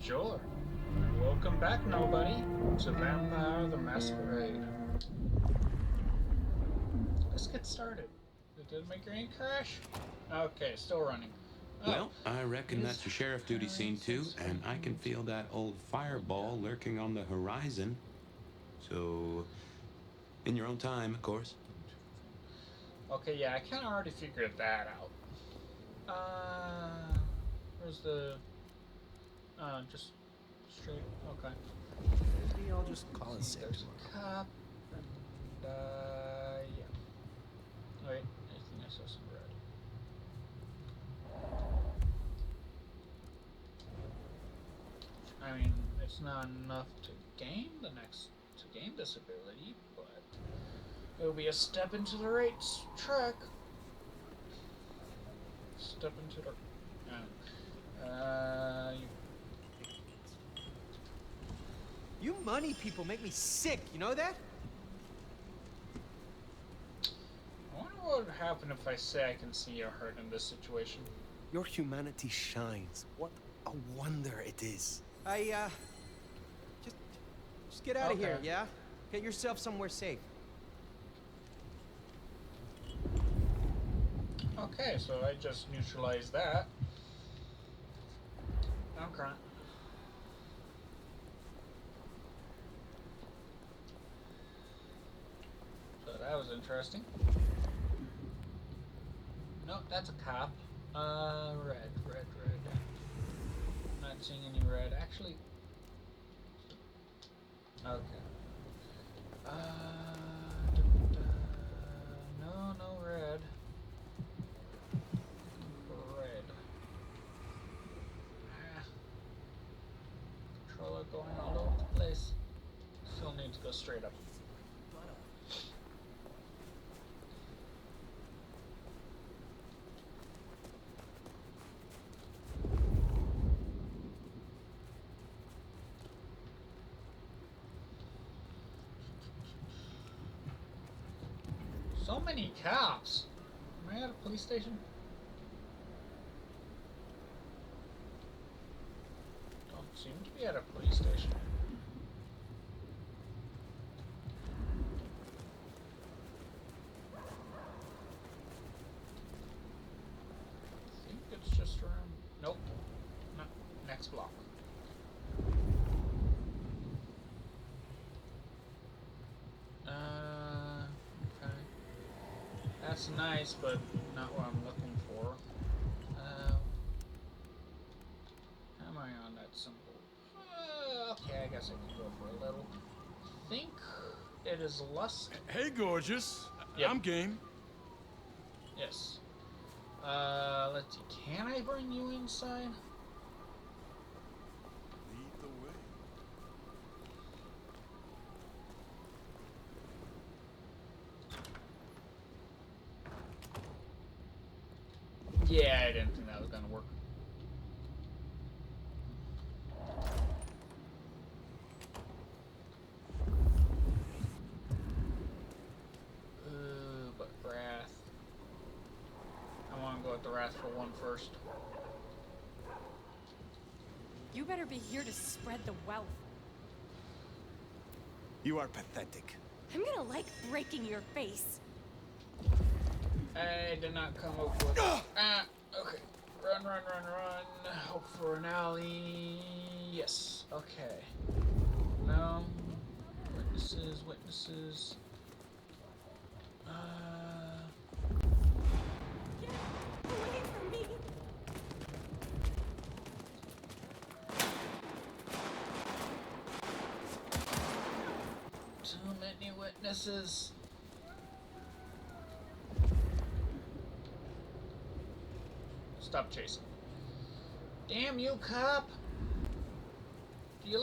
Sure. And welcome back, nobody, to Vampire the Masquerade. Let's get started. Did my green crash? Okay, still running. Oh, Well, I reckon that's your sheriff duty scene too, and I can feel that old fireball lurking on the horizon. So, in your own time, of course. Okay, yeah, I kind of already figured that out. Where's the? Just straight. Okay. Maybe I'll just call it safe There's tomorrow. a cop, and yeah. Wait, I think I saw some red. I mean, it's not enough to gain this ability, but it'll be a step into the right track. Step into the. You, You money people make me sick, you know that? I wonder what would happen if I say I can see you're hurt in this situation. Your humanity shines. What a wonder it is. Just get out of here, Okay. yeah? Get yourself somewhere safe. Okay, so I just neutralized that. Okay. So that was interesting. Nope, that's a cop. Red. Not seeing any red. Actually, okay. No red. Red. Controller going all over the place. Still need to go straight up. So many cops. Am I at a police station? Don't seem to be at a police station. I think it's just around. Nope. No. Next block. Okay. That's nice, but not what I'm looking for. Am I on that symbol? Okay, I guess I can go for a little. I think it is lust. Hey, gorgeous. Yep. I'm game. Yes. Let's see. Can I bring you inside? Lead the way. Yeah, I didn't think that was gonna work. But Wrath. I want to go with the Wrathful one first. You better be here to spread the wealth. You are pathetic. I'm gonna like breaking your face. I did not come up with. Okay. Run. Hope for an alley. Yes. Okay. No. Witnesses. Get away from me! Too many witnesses. Stop chasing. Damn you, cop! Do you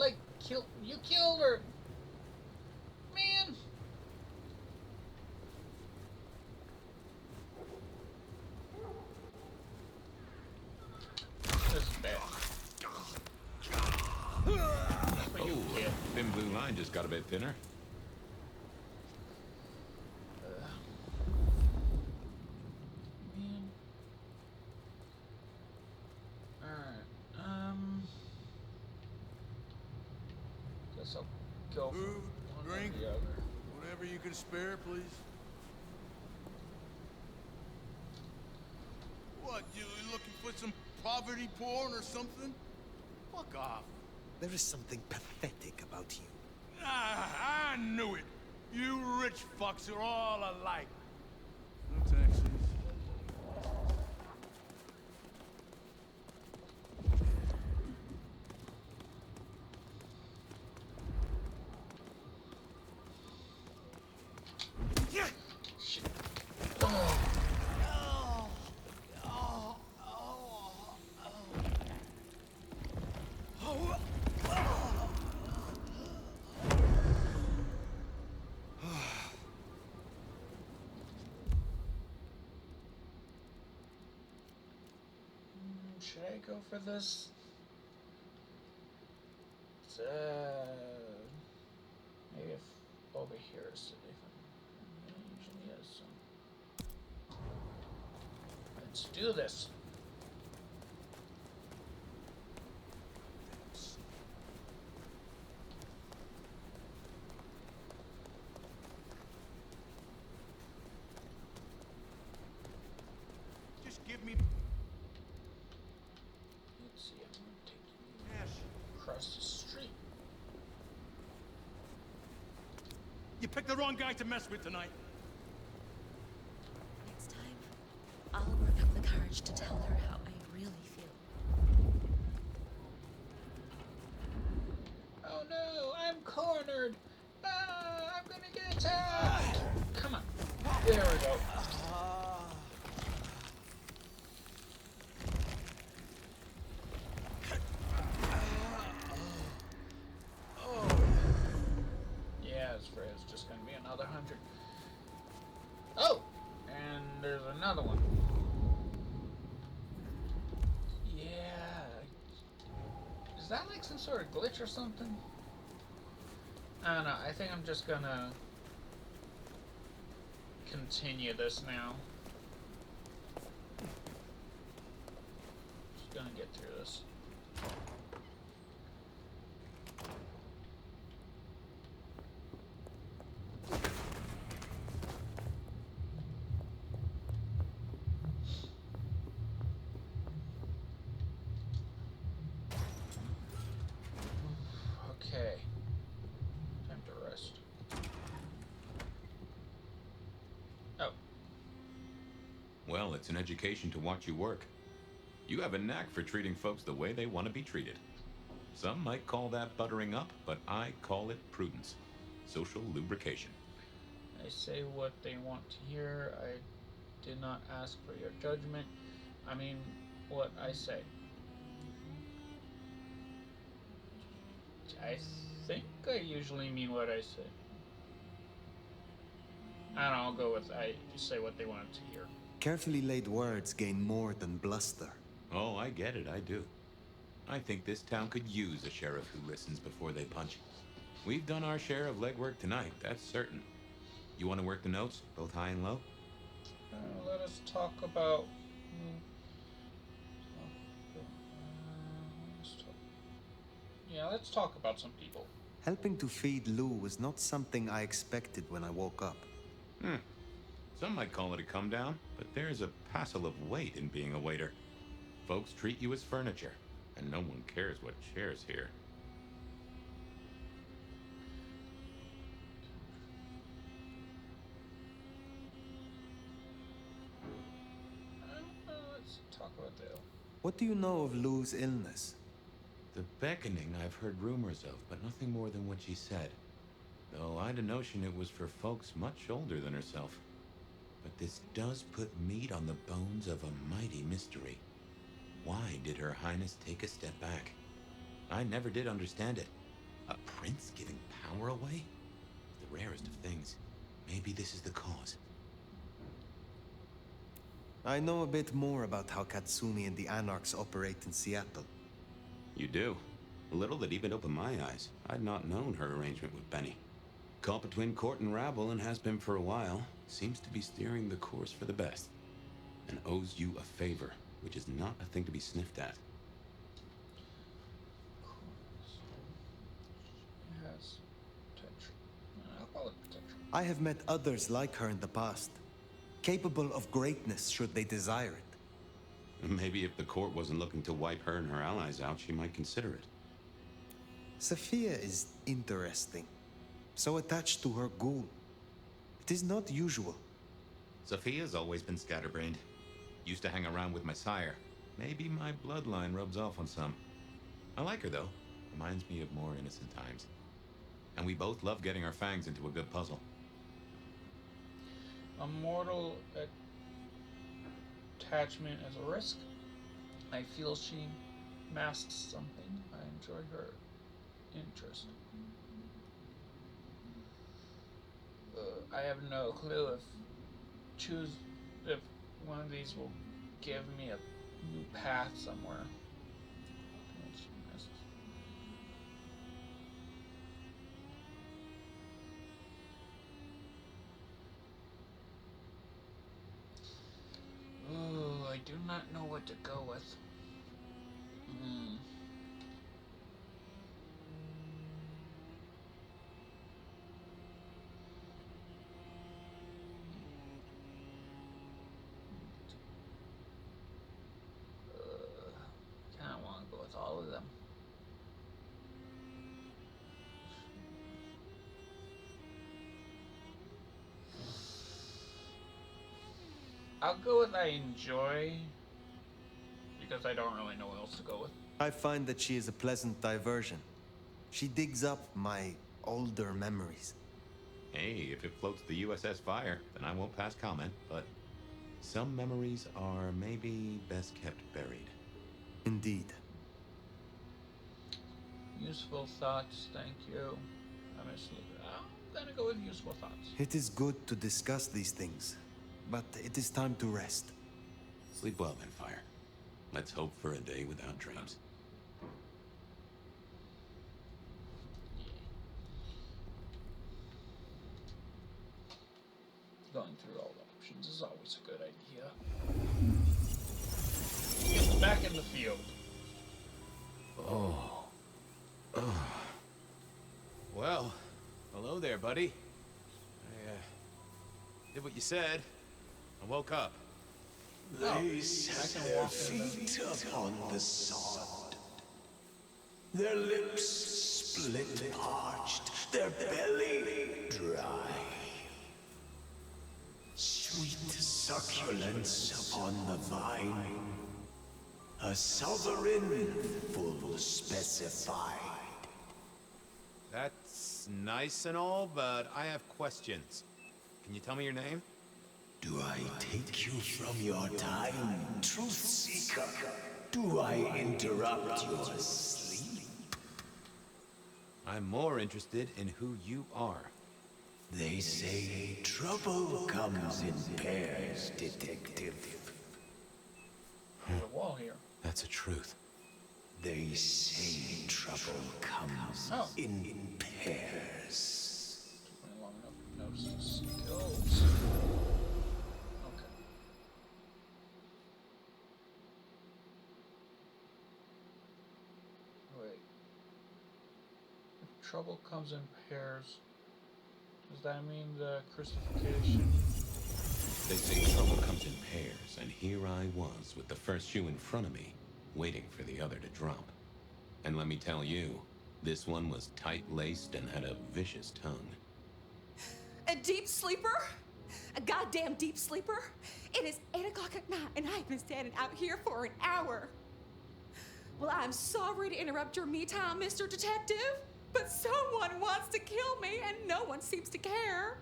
you killed her? Man! This is bad. That's what you get. Thin blue line just got a bit thinner. Man. Alright, guess I'll go for Food, one drink, or the other. whatever you can spare, please. What, you looking for some poverty porn or something? Fuck off. There is something pathetic about you. Ah, I knew it. You rich fucks are all alike. No taxis. Shit. Oh. Should I go for this? Maybe if over here is safe. It usually is some. Let's do this. Just give me Let's see, I'm gonna take you cash. across the street. You picked the wrong guy to mess with tonight. Next time, I'll work up the courage to tell her how I really feel. Oh no, I'm cornered. Ah, I'm gonna get attacked. Come on. There we go. Yeah, it's just gonna be another 100. Oh, and there's another one. Yeah. Is that like some sort of glitch or something? I don't know. I think I'm just gonna continue this now. Just gonna get through this. Okay. Time to rest. Oh. Well, it's an education to watch you work. You have a knack for treating folks the way they want to be treated. Some might call that buttering up, but I call it prudence. Social lubrication. I say what they want to hear. I did not ask for your judgment. I mean what I say. I think I usually mean what I say. I don't know, I'll go with I just say what they wanted to hear. Carefully laid words gain more than bluster. Oh, I get it, I do. I think this town could use a sheriff who listens before they punch. We've done our share of legwork tonight, that's certain. You want to work the notes, both high and low? Let us talk about. Yeah, let's talk about some people. Helping to feed Lou was not something I expected when I woke up. Some might call it a come down, but there's a passel of weight in being a waiter. Folks treat you as furniture, and no one cares what shares here. Let's talk about that. What do you know of Lou's illness? The beckoning I've heard rumors of, but nothing more than what she said. Though I'd a notion it was for folks much older than herself. But this does put meat on the bones of a mighty mystery. Why did Her Highness take a step back? I never did understand it. A prince giving power away? The rarest of things. Maybe this is the cause. I know a bit more about how Katsumi and the Anarchs operate in Seattle. You do. A little that even opened my eyes. I'd not known her arrangement with Benny. Caught between court and rabble and has been for a while. Seems to be steering the course for the best. And owes you a favor, which is not a thing to be sniffed at. Has has potential. I'll call it potential. I have met others like her in the past, capable of greatness should they desire it. Maybe if the court wasn't looking to wipe her and her allies out, she might consider it. Sophia is interesting, so attached to her ghoul. It is not usual. Sophia's always been scatterbrained. Used to hang around with my sire. Maybe my bloodline rubs off on some. I like her, though. Reminds me of more innocent times. And we both love getting our fangs into a good puzzle. A mortal attachment as a risk. I feel she masks something. I enjoy her interest. I have no clue if one of these will give me a new path somewhere. Ooh, I do not know what to go with. Kind of want to go with all of them. I'll go with I enjoy, because I don't really know what else to go with. I find that she is a pleasant diversion. She digs up my older memories. Hey, if it floats the USS Fire, then I won't pass comment, but some memories are maybe best kept buried. Indeed. Useful thoughts, thank you. I'm gonna go with useful thoughts. It is good to discuss these things, but it is time to rest. Sleep well then, Fire. Let's hope for a day without dreams. Going through all the options is always a good idea. Get back in the field. Well, hello there, buddy. I, did what you said. I woke up. They set their feet upon the sod. Their lips split parched, their belly dry. Sweet succulence upon the vine. A sovereign full specified. That's nice and all, but I have questions. Can you tell me your name? Do I take you from your time, truth seeker? Do I interrupt your sleep? I'm more interested in who you are. They say trouble comes in pairs, detective. There's a wall here. That's a truth. They say trouble comes in pairs. Took me long enough to notice the skills. Okay. Wait. If trouble comes in pairs, does that mean the crucifixion? They say trouble comes in pairs, and here I was with the first shoe in front of me, waiting for the other to drop. And let me tell you, this one was tight-laced and had a vicious tongue. A deep sleeper? A goddamn deep sleeper? It is 8 o'clock at night and I've been standing out here for an hour. Well, I'm sorry to interrupt your me time, Mr. Detective, but someone wants to kill me and no one seems to care.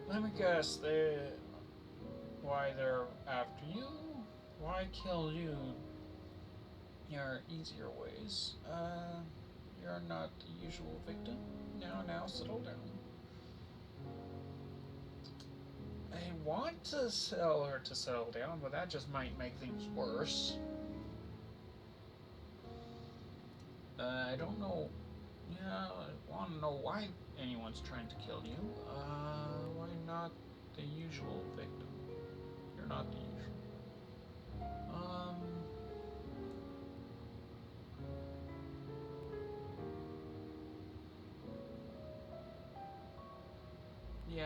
Let me guess, why they're after you? Why kill you? There are easier ways. You're not the usual victim. Now, settle down. I want to tell her to settle down, but that just might make things worse. I don't know. Yeah, I want to know why anyone's trying to kill you. Why not the usual victim? You're not the usual.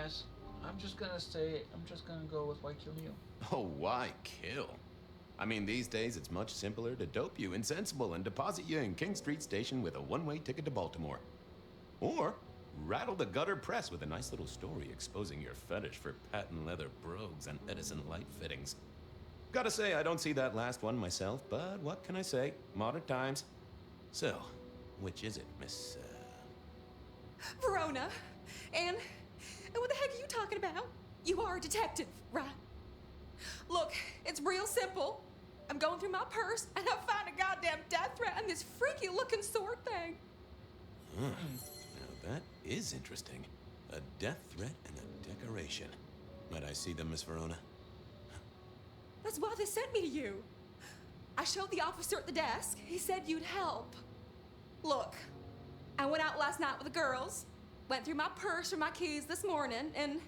Yes. I'm just gonna go with why kill you. Oh, why kill? I mean, these days it's much simpler to dope you insensible and deposit you in King Street Station with a one-way ticket to Baltimore. Or rattle the gutter press with a nice little story exposing your fetish for patent leather brogues and Edison light fittings. Gotta say, I don't see that last one myself, but what can I say? Modern times. So, which is it, Miss, Verona. And what the heck are you talking about? You are a detective, right? Look, it's real simple. I'm going through my purse and I find a goddamn death threat and this freaky looking sword thing. Now that is interesting. A death threat and a decoration. Might I see them, Miss Verona? That's why they sent me to you. I showed the officer at the desk. He said you'd help. Look, I went out last night with the girls, went through my purse for my keys this morning, and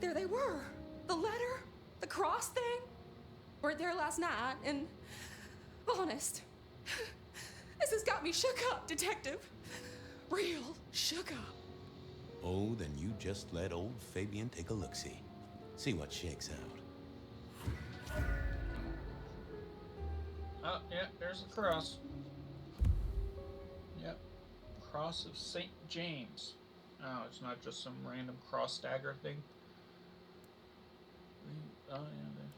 there they were. The letter, the cross thing, weren't there last night, and honest, this has got me shook up, detective. Real shook up. Oh, then you just let old Fabian take a look-see. See what shakes out. Oh, yeah, there's the cross. Yep. Cross of St. James. Oh, it's not just some random cross dagger thing. Oh, yeah, there's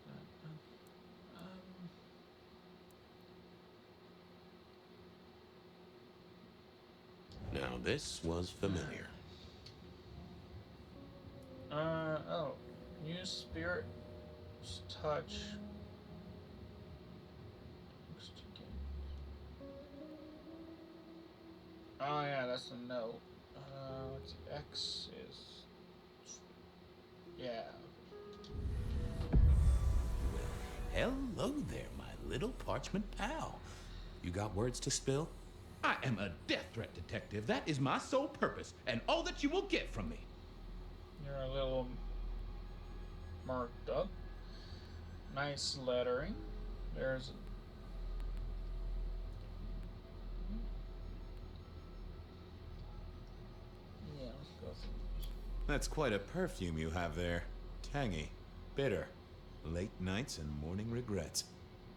that. Now, this was familiar. Oh. Use Spirit's touch. Oh, yeah, that's the note. Let's see. X is. Yeah. Hello there, my little parchment pal. You got words to spill? I am a death threat detective. That is my sole purpose, and all that you will get from me. You're a little marked up. Nice lettering. There's. Yeah, let's go through these. That's quite a perfume you have there. Tangy, bitter, late nights and morning regrets.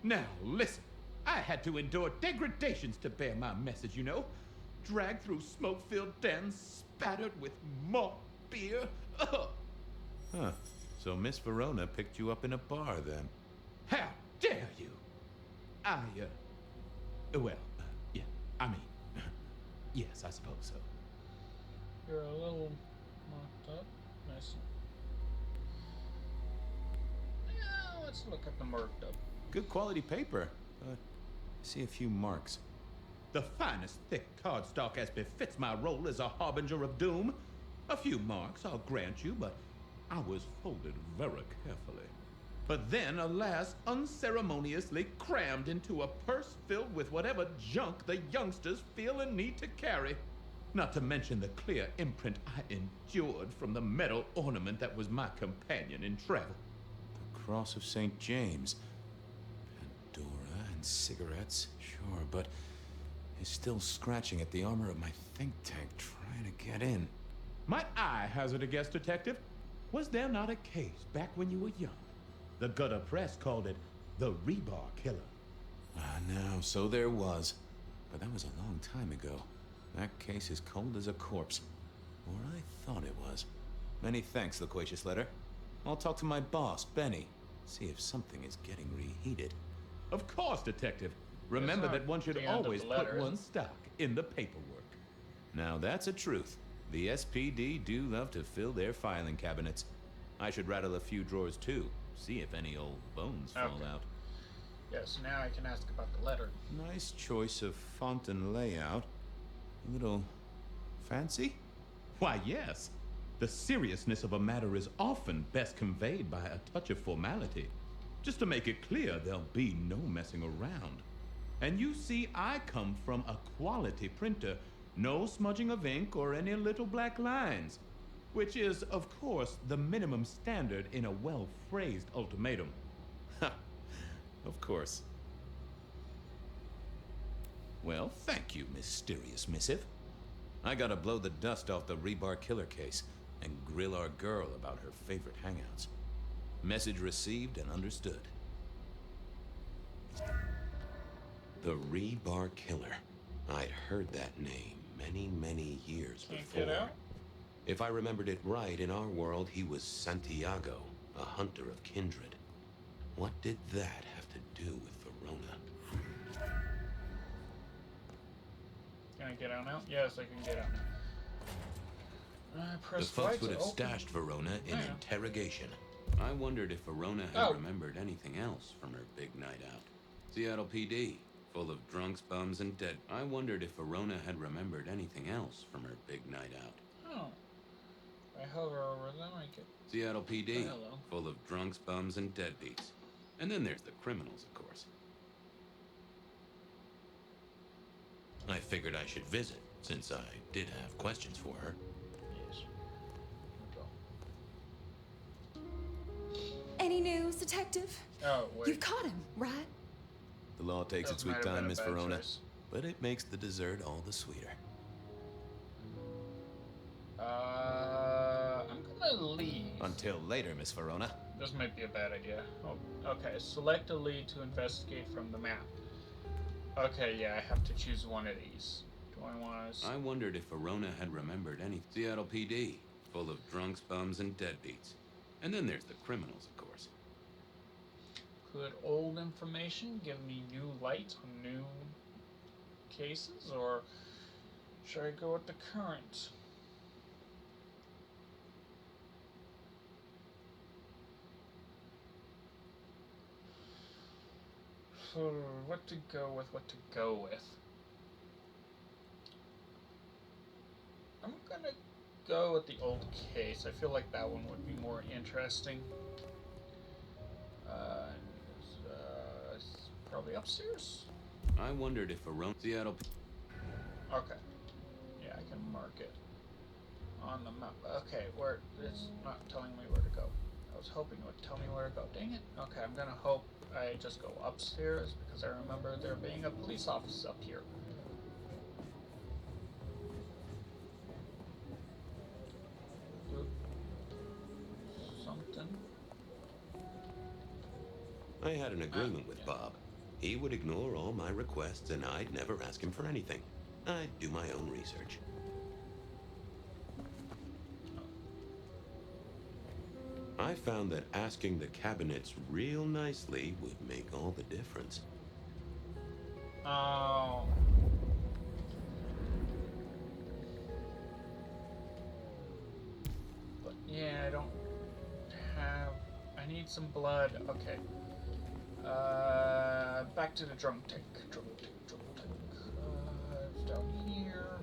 Now, listen. I had to endure degradations to bear my message, you know. Dragged through smoke-filled dens, spattered with malt beer. Ugh. Huh. So Miss Verona picked you up in a bar, then? How dare you? Yeah, I mean, yes, I suppose so. You're a little marked up. Nice. Yeah, let's look at the marked up. Good quality paper. I see a few marks. The finest thick cardstock as befits my role as a harbinger of doom. A few marks, I'll grant you, but I was folded very carefully. But then, alas, unceremoniously crammed into a purse filled with whatever junk the youngsters feel a need to carry. Not to mention the clear imprint I endured from the metal ornament that was my companion in travel. The Cross of St. James. Pandora and cigarettes, sure, but he's still scratching at the armor of my think tank, trying to get in. Might I hazard a guess, detective? Was there not a case back when you were young? The gutter press called it the Rebar Killer. No, so there was. But that was a long time ago. That case is cold as a corpse. Or I thought it was. Many thanks, loquacious letter. I'll talk to my boss, Benny. See if something is getting reheated. Of course, detective. Remember that one should always put one's stock in the paperwork. Now that's a truth. The SPD do love to fill their filing cabinets. I should rattle a few drawers too. See if any old bones fall out. Yes, now I can ask about the letter. Nice choice of font and layout. A little fancy? Why, yes. The seriousness of a matter is often best conveyed by a touch of formality. Just to make it clear, there'll be no messing around. And you see, I come from a quality printer. No smudging of ink or any little black lines. Which is, of course, the minimum standard in a well-phrased ultimatum. Ha! Of course. Well, thank you, mysterious missive. I gotta blow the dust off the Rebar Killer case. and grill our girl about her favorite hangouts. Message received and understood. The Rebar Killer. I'd heard that name many years Can't before. get out? If I remembered it right, in our world, he was Santiago, a hunter of kindred. What did that have to do with Verona? Can I get out now? Yes, I can get out now. The Press folks right would to have open. stashed Verona in Yeah. interrogation. I wondered if Verona had Oh. remembered anything else from her big night out. Seattle PD, full of drunks, bums, and dead. I wondered if Verona had remembered anything else from her big night out. Oh. I hover over them, I get... Seattle PD, Oh, hello. full of drunks, bums, and deadbeats. And then there's the criminals, of course. I figured I should visit, since I did have questions for her. Yes. Any news, Detective? Oh, wait. You've caught him, right? The law takes That its might sweet have been time, a Miss bad Verona, choice. but it makes the dessert all the sweeter. I'm gonna leave. Until later, Miss Verona. This might be a bad idea. Oh, okay. Select a lead to investigate from the map. Okay, yeah, I have to choose one of these. Do I want to... I wondered if Verona had remembered any. Seattle PD, full of drunks, bums, and deadbeats. And then there's the criminals, of course. Could old information give me new light on new cases, or should I go with the current? What to go with, I'm gonna go with the old case. I feel like that one would be more interesting. It's probably upstairs. I wondered if Verona. Seattle. Okay. Yeah, I can mark it on the map. Okay, where it's not telling me where to go. I was hoping it would tell me where to go. Dang it. Okay, I'm gonna hope I just go upstairs because I remember there being a police office up here. Oop. Something. I had an agreement with Bob. He would ignore all my requests and I'd never ask him for anything. I'd do my own research. I found that asking the cabinets real nicely would make all the difference. Oh. But yeah, I don't have... I need some blood. Okay. Back to the drunk tank. It's down here.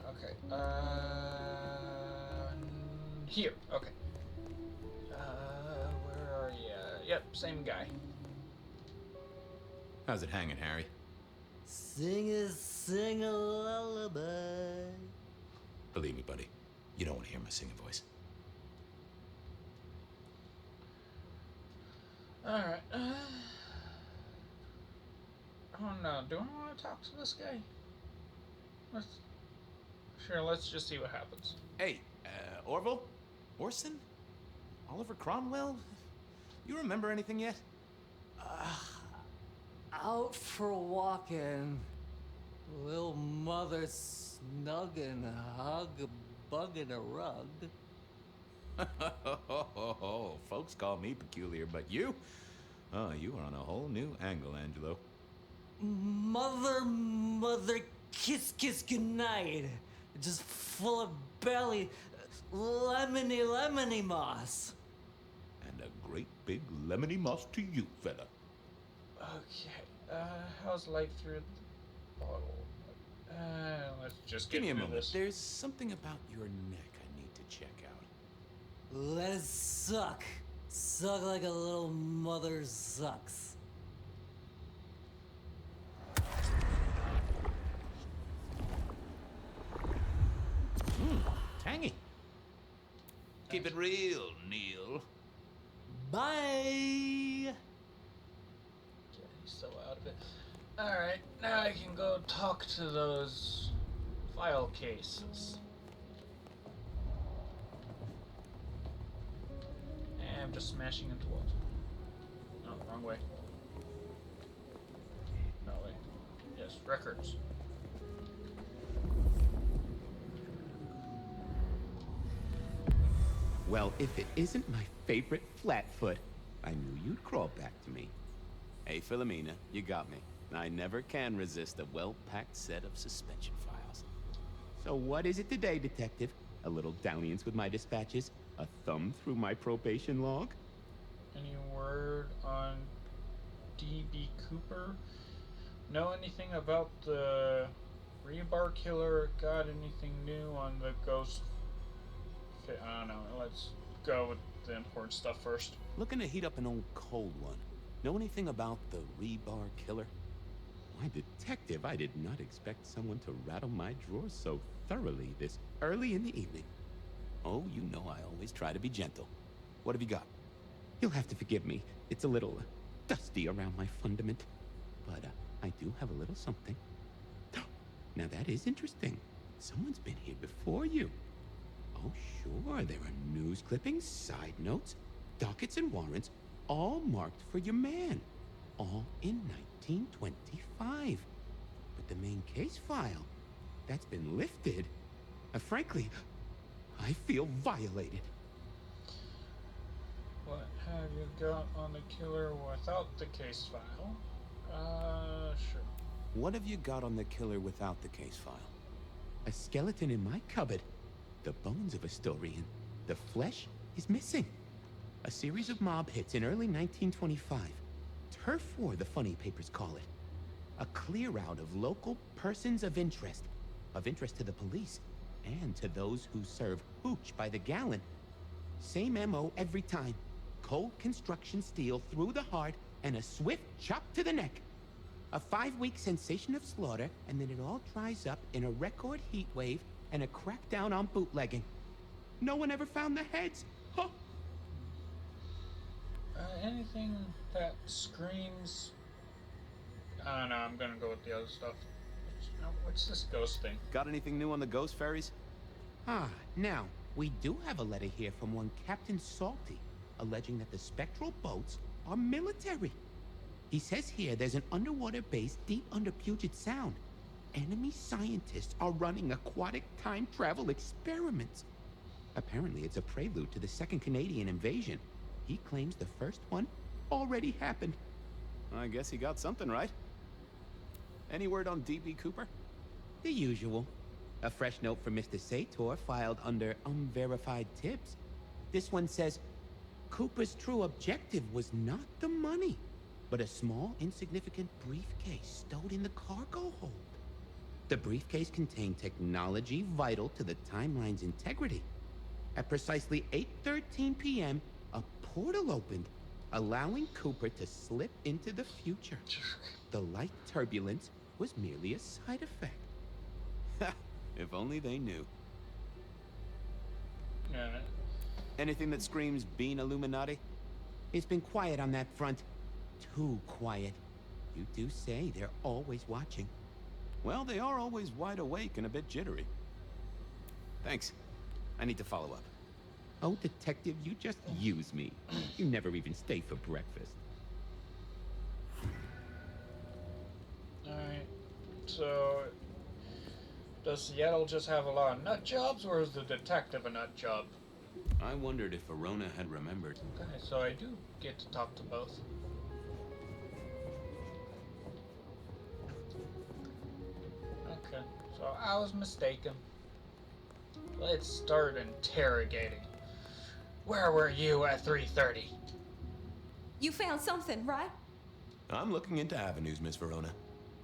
Okay. Here. Okay. Where are you? Yep, same guy. How's it hanging, Harry? Sing a lullaby. Believe me, buddy, you don't want to hear my singing voice. Alright. Oh no, do I want to talk to this guy? Let's just see what happens. Hey, Orville? Orson? Oliver Cromwell? You remember anything yet? Out for walking. Little mother snuggin', hug a bug in a rug. Folks call me peculiar, but you? Oh, you are on a whole new angle, Angelo. Mother, kiss goodnight. Just full of belly, lemony moss. And a great big lemony moss to you, fella. Okay. How's life through the bottle? Let's just Give get me a through moment. this. There's something about your neck I need to check out. Let it suck. Suck like a little mother sucks. Tangy. Keep it real, Neil. Bye. Yeah, he's so out of it. Alright, now I can go talk to those file cases. And I'm just smashing into what? No, wrong way. No way. Yes, records. Well, if it isn't my favorite Flatfoot, I knew you'd crawl back to me. Hey, Philomena, you got me. I never can resist a well-packed set of suspension files. So what is it today, Detective? A little dalliance with my dispatches? A thumb through my probation log? Any word on D.B. Cooper? Know anything about the rebar killer? Got anything new on the ghost? I don't know. Let's go with the important stuff first. Looking to heat up an old cold one. Know anything about the rebar killer? Why, Detective, I did not expect someone to rattle my drawers so thoroughly this early in the evening. Oh, you know I always try to be gentle. What have you got? You'll have to forgive me. It's a little dusty around my fundament. But I do have a little something. Now that is interesting. Someone's been here before you. Oh, sure, there are news clippings, side notes, dockets and warrants, all marked for your man. All in 1925. But the main case file, that's been lifted. Frankly, I feel violated. What have you got on the killer without the case file? Sure. What have you got on the killer without the case file? A skeleton in my cupboard. The bones of a Storian. The flesh is missing. A series of mob hits in early 1925. Turf war, the funny papers call it. A clear out of local persons of interest to the police, and to those who serve hooch by the gallon. Same MO every time. Cold construction steel through the heart and a swift chop to the neck. A 5-week sensation of slaughter, and then it all dries up in a record heat wave and a crackdown on bootlegging. No one ever found the heads. Huh. Anything that screams... I don't know, I'm gonna go with the other stuff. What's this ghost thing? Got anything new on the ghost ferries? Now, we do have a letter here from one Captain Salty, alleging that the spectral boats are military. He says here there's an underwater base deep under Puget Sound. Enemy scientists are running aquatic time travel experiments. Apparently it's a prelude to the Second Canadian invasion. He claims the first one already happened. I guess he got something right. Any word on D.B. Cooper? The usual. A fresh note from Mr. Sator filed under unverified tips. This one says, Cooper's true objective was not the money, but a small, insignificant briefcase stowed in the cargo hold. The briefcase contained technology vital to the timeline's integrity. At precisely 8:13 p.m., a portal opened, allowing Cooper to slip into the future. The light turbulence was merely a side effect. If only they knew. Anything that screams Bean Illuminati? It's been quiet on that front. Too quiet. You do say they're always watching. Well, they are always wide awake and a bit jittery. Thanks. I need to follow up. Oh, Detective, you just use me. You never even stay for breakfast. Alright. So, does Seattle just have a lot of nut jobs, or is the detective a nut job? I wondered if Verona had remembered. Okay, so I do get to talk to both. Okay, so I was mistaken. Let's start interrogating. Where were you at 3:30? You found something, right? I'm looking into avenues, Miss Verona.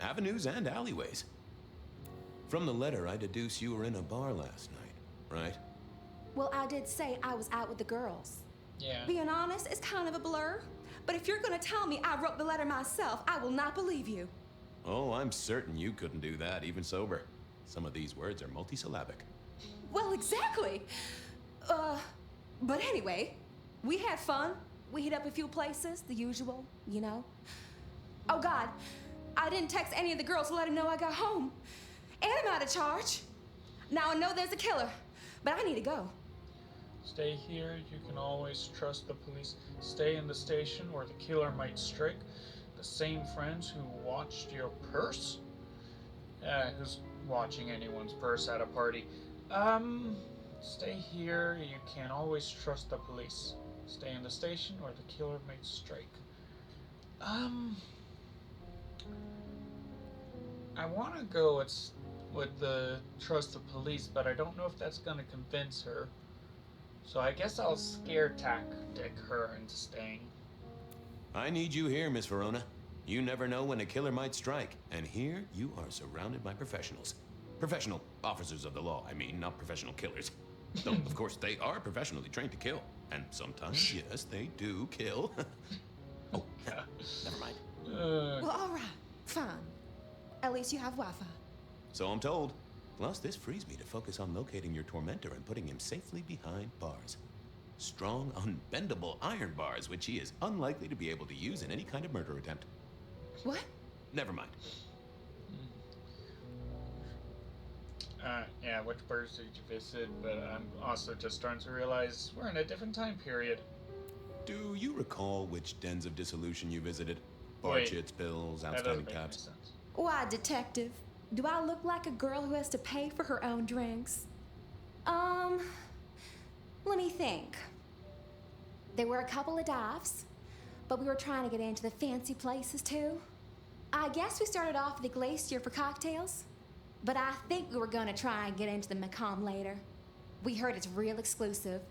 Avenues and alleyways. From the letter, I deduce you were in a bar last night, right? Well, I did say I was out with the girls. Yeah. Being honest, it's kind of a blur. But if you're gonna tell me I wrote the letter myself, I will not believe you. Oh, I'm certain you couldn't do that, even sober. Some of these words are multisyllabic. Well, exactly. But anyway, we had fun. We hit up a few places, the usual, you know. Oh God, I didn't text any of the girls to let them know I got home. And I'm out of charge. Now I know there's a killer, but I need to go. Stay here. You can always trust the police. Stay in the station where the killer might strike. The same friends who watched your purse? Who's watching anyone's purse at a party? Stay here. You can always trust the police. Stay in the station where the killer might strike. I want to go with the trust the police, but I don't know if that's going to convince her. So I guess I'll scare tactic her into staying. I need you here, Miss Verona. You never know when a killer might strike, and here you are surrounded by professionals. Professional officers of the law, I mean, not professional killers. Though, of course, they are professionally trained to kill. And sometimes, yes, they do kill. Oh, never mind. Well, all right, fine. At least you have Wi-Fi. So I'm told. Plus, this frees me to focus on locating your tormentor and putting him safely behind bars. Strong, unbendable iron bars, which he is unlikely to be able to use in any kind of murder attempt. What? Never mind. Yeah, which bars did you visit? But I'm also just starting to realize we're in a different time period. Do you recall which dens of dissolution you visited? Wait, Barchits, pills, that outstanding doesn't make any tabs. sense. Why, detective? Do I look like a girl who has to pay for her own drinks? Let me think. There were a couple of dives, but we were trying to get into the fancy places too. I guess we started off at the Glacier for cocktails, but I think we were gonna try and get into the Macomb later. We heard it's real exclusive.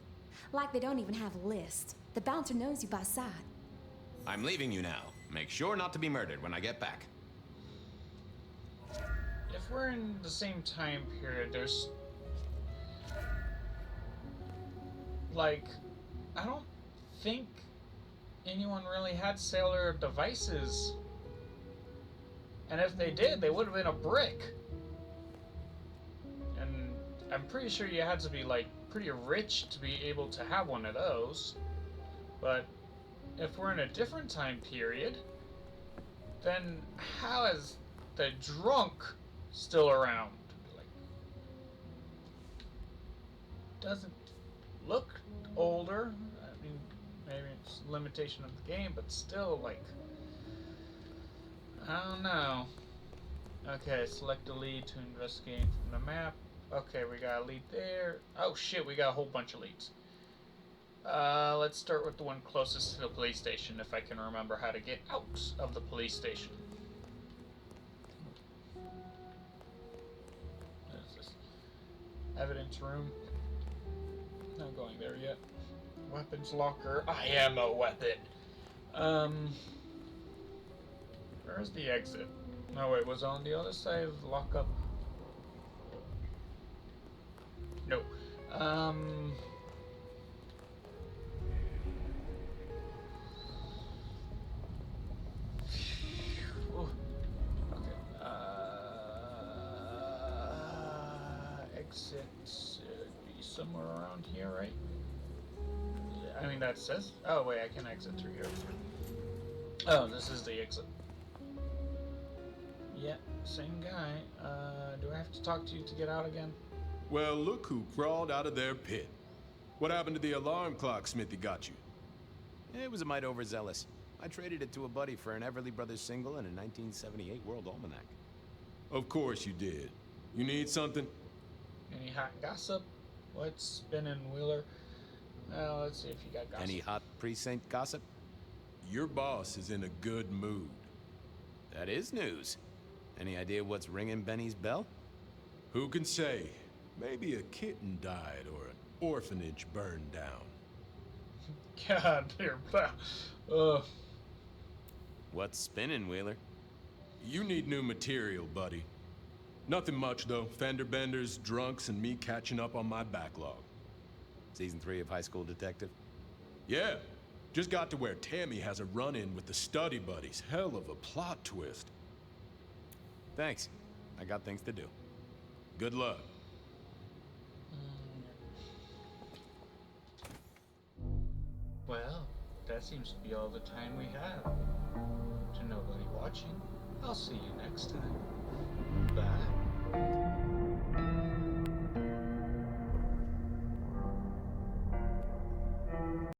Like they don't even have a list. The bouncer knows you by sight. I'm leaving you now. Make sure not to be murdered when I get back. If we're in the same time period, there's... like, I don't think anyone really had cellular devices. And if they did, they would have been a brick. And I'm pretty sure you had to be, like, pretty rich to be able to have one of those. But if we're in a different time period, then how is the drunk still around? Like, doesn't look older. I mean, maybe it's a limitation of the game, but still, like, I don't know. Okay, select a lead to investigate from the map. Okay, we got a lead there. Oh shit, we got a whole bunch of leads. Let's start with the one closest to the police station, if I can remember how to get out of the police station. What is this? Evidence room. Not going there yet. Weapons locker. I am a weapon. Where's the exit? No, it was on the other side of the lockup. No. Okay. Exit should be somewhere around here, right? I mean, that says... oh, wait, I can exit through here. Oh, this is the exit. Yeah, same guy. Do I have to talk to you to get out again? Well, look who crawled out of their pit. What happened to the alarm clock Smithy got you? It was a mite overzealous. I traded it to a buddy for an Everly Brothers single and a 1978 World Almanac. Of course you did. You need something? Any hot gossip? What's spinning, Wheeler? Well, let's see if you got gossip. Any hot precinct gossip? Your boss is in a good mood. That is news. Any idea what's ringing Benny's bell? Who can say? Maybe a kitten died or an orphanage burned down. God, dear pal. Ugh. What's spinning, Wheeler? You need new material, buddy. Nothing much, though. Fender benders, drunks, and me catching up on my backlog. Season 3 of High School Detective? Yeah. Just got to where Tammy has a run-in with the study buddies. Hell of a plot twist. Thanks. I got things to do. Good luck. Well, that seems to be all the time we have. To nobody watching, I'll see you next time. Bye.